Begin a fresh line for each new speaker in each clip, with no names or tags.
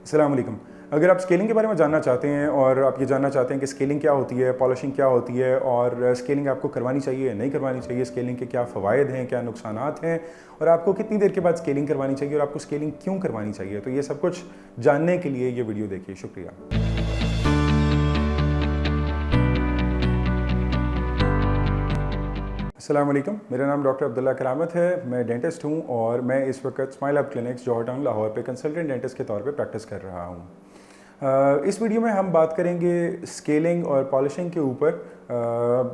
अस्सलाम वालेकुम। अगर आप स्केलिंग के बारे में जानना चाहते हैं और आप ये जानना चाहते हैं कि स्केलिंग क्या होती है, पॉलिशिंग क्या होती है और स्केलिंग आपको करवानी चाहिए या नहीं करवानी चाहिए, स्केलिंग के क्या फ़वाइद हैं, क्या नुकसानात हैं और आपको कितनी देर के बाद स्केलिंग करवानी चाहिए और आपको स्केलिंग क्यों करवानी चाहिए, तो ये सब कुछ जानने के लिए ये वीडियो देखिए। शुक्रिया। अस्सलाम वालेकुम, मेरा नाम डॉक्टर अब्दुल्ला करामत है। मैं डेंटिस्ट हूँ और मैं इस वक्त स्माइल अप क्लिनिक्स जौहर टाउन लाहौर पे कंसल्टेंट डेंटिस्ट के तौर पे प्रैक्टिस कर रहा हूँ। इस वीडियो में हम बात करेंगे स्केलिंग और पॉलिशिंग के ऊपर,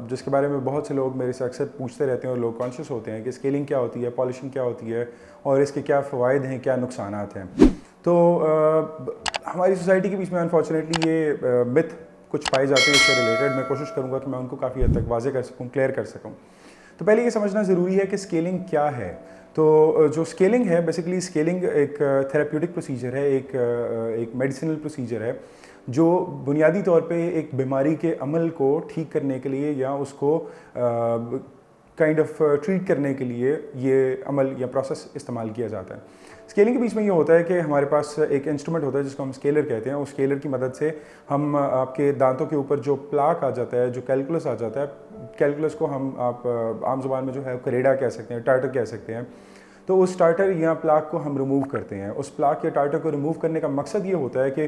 जिसके बारे में बहुत से लोग मेरे से अक्सर पूछते रहते हैं और लोग कॉन्शियस होते हैं कि स्केलिंग क्या होती है, पॉलिशिंग क्या होती है और इसके क्या फ़वाइद हैं, क्या नुकसानात हैं। तो हमारी सोसाइटी के बीच में अनफॉर्चुनेटली ये मिथ कुछ पाए जाते हैं। इससे रिलेटेड मैं कोशिश करूँगा कि मैं उनको काफ़ी हद तक वाज़े कर सकूँ, क्लियर कर सकूँ। तो पहले ये समझना ज़रूरी है कि स्केलिंग क्या है। तो जो स्केलिंग है, बेसिकली स्केलिंग एक थेरेप्यूटिक प्रोसीजर है, एक मेडिसिनल प्रोसीजर है जो बुनियादी तौर पे एक बीमारी के अमल को ठीक करने के लिए या उसको काइंड ऑफ ट्रीट करने के लिए ये अमल या प्रोसेस इस्तेमाल किया जाता है। स्केलिंग के बीच में ये होता है कि हमारे पास एक इंस्ट्रूमेंट होता है जिसको हम स्केलर कहते हैं। उस स्केलर की मदद से हम आपके दांतों के ऊपर जो प्लाक आ जाता है, जो कैलकुलस आ जाता है, कैलकुलस को हम आप आम जुबान में जो है करेडा कह सकते हैं, टार्टर कह सकते हैं। तो उस टार्टर या प्लाक को हम रिमूव करते हैं। उस प्लाक या टार्टर को रिमूव करने का मकसद ये होता है कि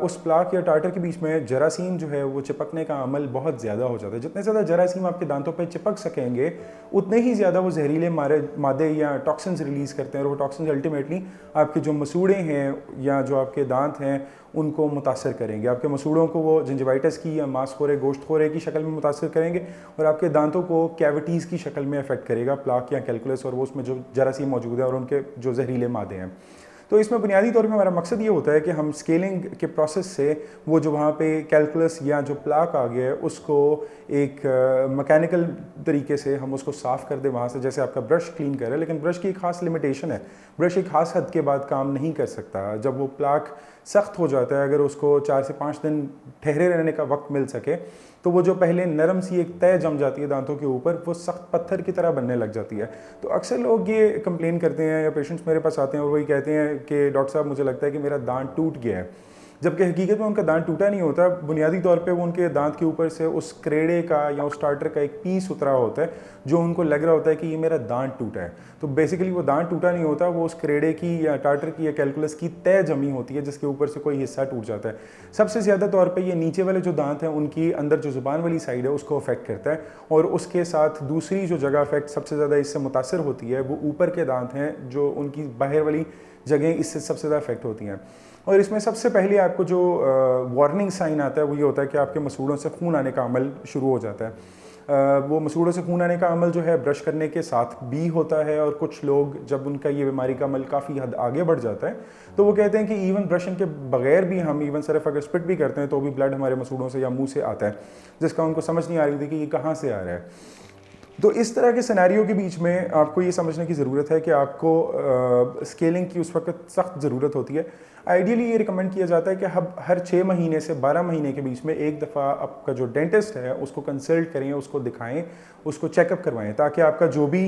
उस प्लाक या टार्टर के बीच में जरासीम जो है वो चिपकने का अमल बहुत ज़्यादा हो जाता है। जितने ज़्यादा जरासीम आपके दांतों पे चिपक सकेंगे उतने ही ज़्यादा वो जहरीले मादे या टॉक्सिन्स रिलीज़ करते हैं और वो टॉक्सिन्स अल्टीमेटली आपके जो मसूड़े हैं या जो आपके दांत हैं उनको मुतासर करेंगे। आपके मसूड़ों को वो जिंजवाइटिस की या मांसखोरे गोश्तखोरे की शक्ल में मुतासर करेंगे और आपके दांतों को कैविटीज़ की शक्ल में अफेक्ट करेगा, प्लाक या कैलकुलस और वो उसमें जो जरासीम मौजूद है और उनके जो जहरीले मादे हैं। तो इसमें बुनियादी तौर पे हमारा मकसद ये होता है कि हम स्केलिंग के प्रोसेस से वो जो वहाँ पे कैलकुलस या जो प्लाक आ गया है उसको एक मैकेनिकल तरीके से हम उसको साफ़ कर दें वहाँ से, जैसे आपका ब्रश क्लीन करे। लेकिन ब्रश की एक ख़ास लिमिटेशन है, ब्रश एक ख़ास हद के बाद काम नहीं कर सकता। जब वो प्लाक सख्त हो जाता है, अगर उसको 4 से 5 दिन ठहरे रहने का वक्त मिल सके तो वो जो पहले नरम सी एक तय जम जाती है दांतों के ऊपर, वो सख्त पत्थर की तरह बनने लग जाती है। तो अक्सर लोग ये कंप्लेन करते हैं या पेशेंट्स मेरे पास आते हैं और वही कहते हैं कि डॉक्टर साहब मुझे लगता है कि मेरा दांत टूट गया है, जबकि हकीकत में उनका दांत टूटा नहीं होता। बुनियादी तौर पे वो उनके दांत के ऊपर से उस क्रेडे का या उस स्टार्टर का एक पीस उतरा होता है जो उनको लग रहा होता है कि ये मेरा दांत टूटा है। तो बेसिकली वो दांत टूटा नहीं होता, वो उस क्रेडे की या टार्टर की या कैलकुलस की तय जमी होती है जिसके ऊपर से कोई हिस्सा टूट जाता है। सबसे ज़्यादा तौर पर ये नीचे वाले जो दांत हैं उनकी अंदर जो ज़ुबान वाली साइड है उसको अफेक्ट करता है और उसके साथ दूसरी जो जगह अफेक्ट सबसे ज़्यादा इससे मुतासर होती है वो ऊपर के दांत हैं, जो उनकी बाहर वाली जगह इससे सबसे ज़्यादा अफेक्ट होती हैं। और इसमें सबसे पहले आपको जो वार्निंग साइन आता है वो ये होता है कि आपके मसूड़ों से खून आने का अमल शुरू हो जाता है। वो मसूड़ों से खून आने का अमल जो है ब्रश करने के साथ भी होता है और कुछ लोग जब उनका ये बीमारी का अमल काफ़ी हद आगे बढ़ जाता है तो वो कहते हैं कि इवन ब्रशिंग के बगैर भी हम इवन सिर्फ अगर स्पिट भी करते हैं तो भी ब्लड हमारे मसूड़ों से या मुंह से आता है, जिसका उनको समझ नहीं आ रही थी कि ये कहाँ से आ रहा है। तो इस तरह के सिनेरियो के बीच में आपको ये समझने की ज़रूरत है कि आपको स्केलिंग की उस वक्त सख्त ज़रूरत होती है। आइडियली ये रिकमेंड किया जाता है कि हर 6 महीने से 12 महीने के बीच में एक दफ़ा आपका जो डेंटिस्ट है उसको कंसल्ट करें, उसको दिखाएं, उसको चेकअप करवाएं ताकि आपका जो भी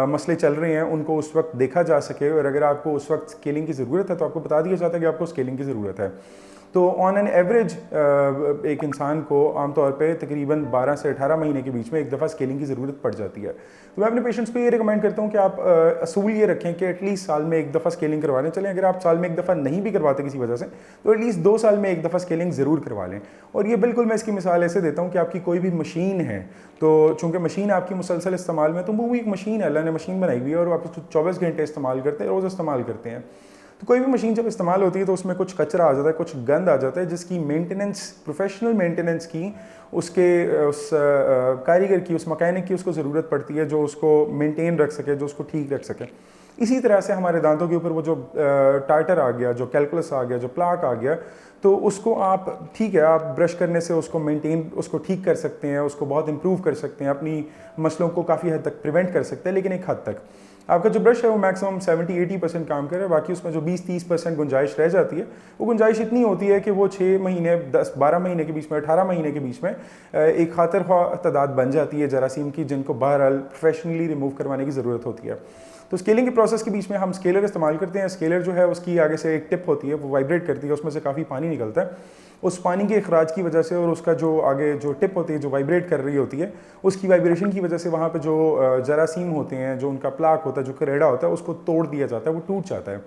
मसले चल रहे हैं उनको उस वक्त देखा जा सके। और अगर आपको उस वक्त स्केलिंग की ज़रूरत है तो आपको बता दिया जाता है कि आपको स्केलिंग की ज़रूरत है। तो ऑन एन एवरेज एक इंसान को आमतौर पे तकरीबन 12 से 18 महीने के बीच में एक दफ़ा स्केलिंग की ज़रूरत पड़ जाती है। तो मैं अपने पेशेंट्स को ये रिकमेंड करता हूँ कि आप असूल ये रखें कि एटलीस्ट साल में एक दफ़ा स्केलिंग करवा लें। चलें अगर आप साल में एक दफ़ा नहीं भी करवाते किसी वजह से तो एटलीस्ट 2 साल में एक दफ़ा स्केलिंग ज़रूर करवा लें। और ये बिल्कुल मैं इसकी मिसाल ऐसे देता हूँ कि आपकी कोई भी मशीन है, तो चूँकि मशीन आपकी मुसलसल इस्तेमाल में, तो वो एक मशीन है, अल्लाह ने मशीन बनाई हुई है और आप 24 घंटे इस्तेमाल करते हैं, रोज़ इस्तेमाल करते हैं। तो कोई भी मशीन जब इस्तेमाल होती है तो उसमें कुछ कचरा आ जाता है, कुछ गंद आ जाता है जिसकी मेंटेनेंस, प्रोफेशनल मेंटेनेंस की उसके उस कारीगर की, उस मैकेनिक की उसको ज़रूरत पड़ती है जो उसको मेंटेन रख सके, जो उसको ठीक रख सके। इसी तरह से हमारे दांतों के ऊपर वो जो टार्टर आ गया, जो कैलकुलस आ गया, जो प्लाक आ गया, तो उसको आप ठीक है आप ब्रश करने से उसको मेंटेन, उसको ठीक कर सकते हैं, उसको बहुत इंप्रूव कर सकते हैं, अपनी मसलों को काफ़ी हद तक प्रिवेंट कर सकते हैं। लेकिन एक हद तक आपका जो ब्रश है वो मैक्सिमम 70-80% काम करे, बाकी उसमें जो 20-30% गुंजाइश रह जाती है वो गुंजाइश इतनी होती है कि वो 6 महीने, 10-12 महीने के बीच में, 18 महीने के बीच में एक खातिर ख्वाह तादाद बन जाती है जरासीम की, जिनको बहरहाल प्रोफेशनली रिमूव करवाने की ज़रूरत होती है। तो स्केलिंग के प्रोसेस के बीच में हम स्केलर इस्तेमाल करते हैं। स्केलर जो है उसकी आगे से एक टिप होती है, वो वाइब्रेट करती है, उसमें से काफ़ी पानी निकलता है। उस पानी के अखराज की वजह से और उसका जो आगे जो टिप होती है जो वाइब्रेट कर रही होती है, उसकी वाइब्रेशन की वजह से वहाँ पे जो जरासीम होते हैं, जो उनका प्लाक होता है, जो करेड़ा होता है, उसको तोड़ दिया जाता है, वो टूट जाता है।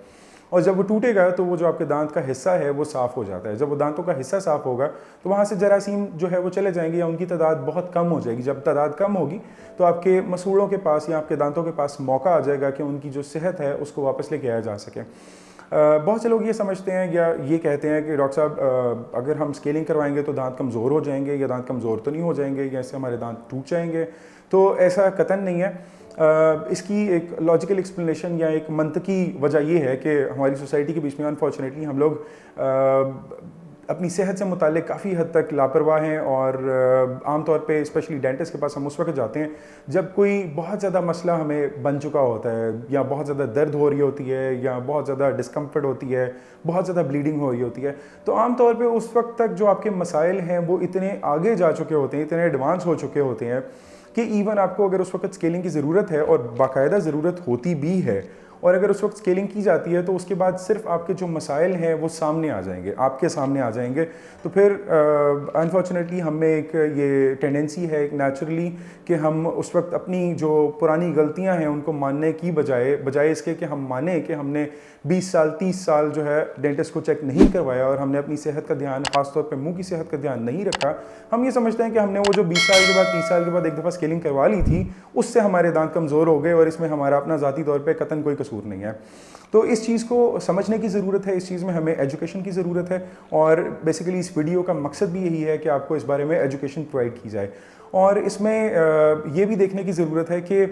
और जब वो टूटेगा तो वो जो आपके दांत का हिस्सा है वो साफ़ हो जाता है। जब वो दांतों का हिस्सा साफ़ होगा तो वहाँ से जरासीम जो है वो चले जाएंगे या उनकी तादाद बहुत कम हो जाएगी। जब तादाद कम होगी तो आपके मसूड़ों के पास या आपके दांतों के पास मौका आ जाएगा कि उनकी जो सेहत है उसको वापस लेके आया जा सके। बहुत से लोग ये समझते हैं या ये कहते हैं कि डॉक्टर साहब अगर हम स्केलिंग करवाएंगे तो दांत कमज़ोर हो जाएंगे, या दांत कमज़ोर तो नहीं हो जाएंगे, या इससे हमारे दांत टूट जाएंगे। तो ऐसा कतन नहीं है। इसकी एक लॉजिकल एक्सप्लेनेशन या एक मंतकी वजह ये है कि हमारी सोसाइटी के बीच में अनफॉर्चुनेटली हम लोग अपनी सेहत से मुतालिक काफ़ी हद तक लापरवाह हैं। और आमतौर पे स्पेशली डेंटिस्ट के पास हम उस वक्त जाते हैं जब कोई बहुत ज़्यादा मसला हमें बन चुका होता है, या बहुत ज़्यादा दर्द हो रही होती है, या बहुत ज़्यादा डिस्कम्फर्ट होती है, बहुत ज़्यादा ब्लीडिंग हो रही होती है। तो आमतौर पे उस वक्त तक जो आपके मसाइल हैं वो इतने आगे जा चुके होते हैं, इतने एडवांस हो चुके होते हैं कि इवन आपको अगर उस वक्त स्केलिंग की ज़रूरत है, और बाकायदा ज़रूरत होती भी है, और अगर उस वक्त स्केलिंग की जाती है तो उसके बाद सिर्फ आपके जो मसाइल हैं वो सामने आ जाएंगे, आपके सामने आ जाएंगे। तो फिर अनफॉर्चुनेटली हमें एक ये टेंडेंसी है एक नेचुरली कि हम उस वक्त अपनी जो पुरानी गलतियां हैं उनको मानने की बजाय इसके कि हम माने कि हमने 20 साल 30 साल जो है डेंटिस्ट को चेक नहीं करवाया और हमने अपनी सेहत का ध्यान, खासतौर पर मुंह की सेहत का ध्यान नहीं रखा। हम ये समझते हैं कि हमने वो जो 20 साल के बाद 30 साल के बाद एक दफ़ा स्केलिंग करवा ली थी उससे हमारे दांत कमज़ोर हो गए, और इसमें हमारा अपना ज़ाती तौर पर कतन कोई कसूर नहीं है। तो इस चीज़ को समझने की ज़रूरत है, इस चीज़ में हमें एजुकेशन की ज़रूरत है। और बेसिकली इस वीडियो का मकसद भी यही है कि आपको इस बारे में एजुकेशन प्रोवाइड की जाए। और इसमें ये भी देखने की ज़रूरत है कि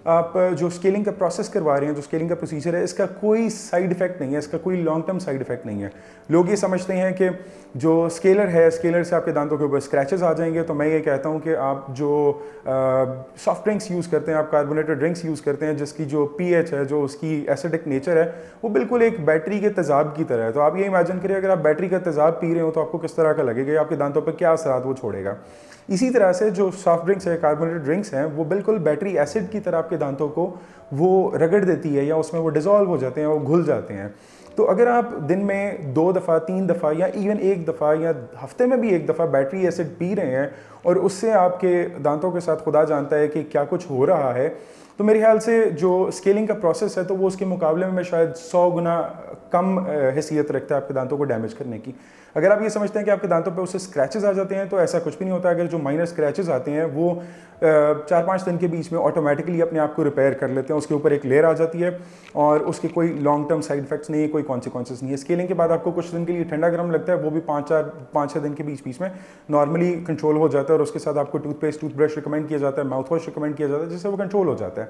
आप जो स्केलिंग का प्रोसेस करवा रहे हैं, जो स्केलिंग का प्रोसीजर है, इसका कोई साइड इफ़ेक्ट नहीं है, इसका कोई लॉन्ग टर्म साइड इफ़ेक्ट नहीं है। लोग ये समझते हैं कि जो स्केलर है, स्केलर से आपके दांतों के ऊपर स्क्रैचेस आ जाएंगे। तो मैं ये कहता हूँ कि आप जो सॉफ्ट ड्रिंक्स यूज़ करते हैं, आप कार्बोनेटेड ड्रिंक्स यूज़ करते हैं जिसकी जो पीएच है, जो उसकी एसिडिक नेचर है, वो बिल्कुल एक बैटरी के तेज़ाब की तरह है। तो आप ये इमेजिन करिए अगर आप बैटरी का तेज़ाब पी रहे हो तो आपको किस तरह का लगेगा, आपके दांतों पर क्या असरात वो छोड़ेगा। इसी तरह से जो सॉफ्ट ड्रिंक्स है, कार्बोनेटेड ड्रिंक्स हैं, वो बिल्कुल बैटरी एसिड की तरह आपके दांतों को वो रगड़ देती है, या उसमें वो डिज़ोल्व हो जाते हैं, वो घुल जाते हैं। तो अगर आप दिन में 2 दफ़ा 3 दफ़ा या इवन 1 दफ़ा या हफ्ते में भी 1 दफ़ा बैटरी एसिड पी रहे हैं और उससे आपके दांतों के साथ खुदा जानता है कि क्या कुछ हो रहा है, तो मेरे ख्याल से जो स्केलिंग का प्रोसेस है तो वो उसके मुकाबले में शायद 100 गुना कम हैसियत रखता है आपके दांतों को डैमेज करने की। अगर आप ये समझते हैं कि आपके दांतों पे उससे स्क्रैचेस आ जाते हैं तो ऐसा कुछ भी नहीं होता। अगर जो माइनर स्क्रैचेस आते हैं वो 4-5 दिन के बीच में ऑटोमेटिकली अपने आप को रिपेयर कर लेते हैं, उसके ऊपर एक लेयर आ जाती है और उसके कोई लॉन्ग टर्म साइड इफेक्ट्स नहीं है, कोई कॉन्सिक्वेंसेस नहीं है। स्केलिंग के बाद आपको कुछ दिन के लिए ठंडा गर्म लगता है, वो भी 5-6 दिन के बीच में नॉर्मली कंट्रोल हो जाता है, और उसके साथ आपको टूथपेस्ट टूथब्रश रिकमेंड किया जाता है, माउथ वॉश रिकमेंड किया जाता है, जिससे वो कंट्रोल हो जाता है।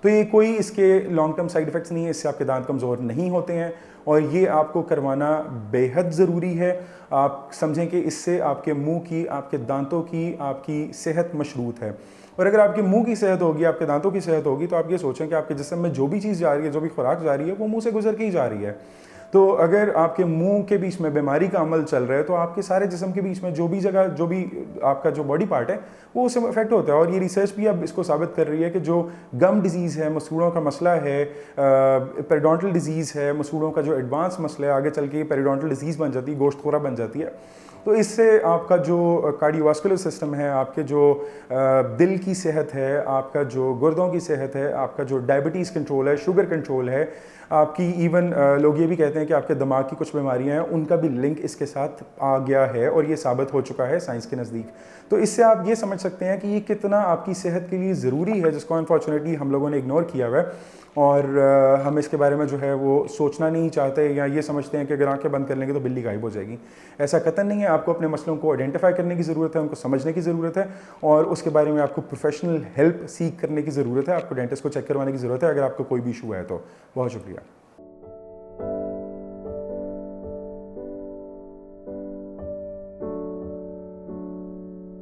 तो ये कोई इसके लॉन्ग टर्म साइड इफेक्ट्स नहीं है, इससे आपके दांत कमज़ोर नहीं होते हैं, और ये आपको करवाना बेहद ज़रूरी है। आप समझें कि इससे आपके मुंह की, आपके दांतों की, आपकी सेहत मशरूत है। और अगर आपके मुंह की सेहत होगी, आपके दांतों की सेहत होगी, तो आप ये सोचें कि आपके जिस्म में जो भी चीज़ जा रही है, जो भी खुराक जा रही है, वो मुंह से गुजर के ही जा रही है। तो अगर आपके मुंह के बीच में बीमारी का अमल चल रहा है तो आपके सारे जिस्म के बीच में जो भी जगह, जो भी आपका जो बॉडी पार्ट है, वो उससे इफेक्ट होता है। और ये रिसर्च भी अब इसको साबित कर रही है कि जो गम डिजीज़ है, मसूड़ों का मसला है, पेरिडोंटल डिजीज़ है, मसूड़ों का जो एडवांस मसला है, आगे चल के पेरिडोंटल डिजीज़ बन जाती है, गोश्तखोरा बन जाती है। तो इससे आपका जो कार्डियोवास्कुलर सिस्टम है, आपके जो दिल की सेहत है, आपका जो गुर्दों की सेहत है, आपका जो डायबिटीज़ कंट्रोल है, शुगर कंट्रोल है, आपकी इवन लोग ये भी कहते हैं कि आपके दिमाग की कुछ बीमारियां हैं, उनका भी लिंक इसके साथ आ गया है, और ये साबित हो चुका है साइंस के नज़दीक। तो इससे आप ये समझ सकते हैं कि ये कितना आपकी सेहत के लिए ज़रूरी है, जिसको अनफॉर्चुनेटली हम लोगों ने इग्नोर किया हुआ है। और हम इसके बारे में जो है वो सोचना नहीं चाहते, या ये समझते हैं कि अगर आंखें बंद कर लेंगे तो बिल्ली गायब हो जाएगी। ऐसा कतई नहीं है। आपको अपने मसलों को आइडेंटिफाई करने की ज़रूरत है, उनको समझने की ज़रूरत है, और उसके बारे में आपको प्रोफेशनल हेल्प सीख करने की ज़रूरत है। आपको डेंटिस्ट को चेक करवाने की ज़रूरत है अगर आपको कोई भी इशू है तो। बहुत शुक्रिया।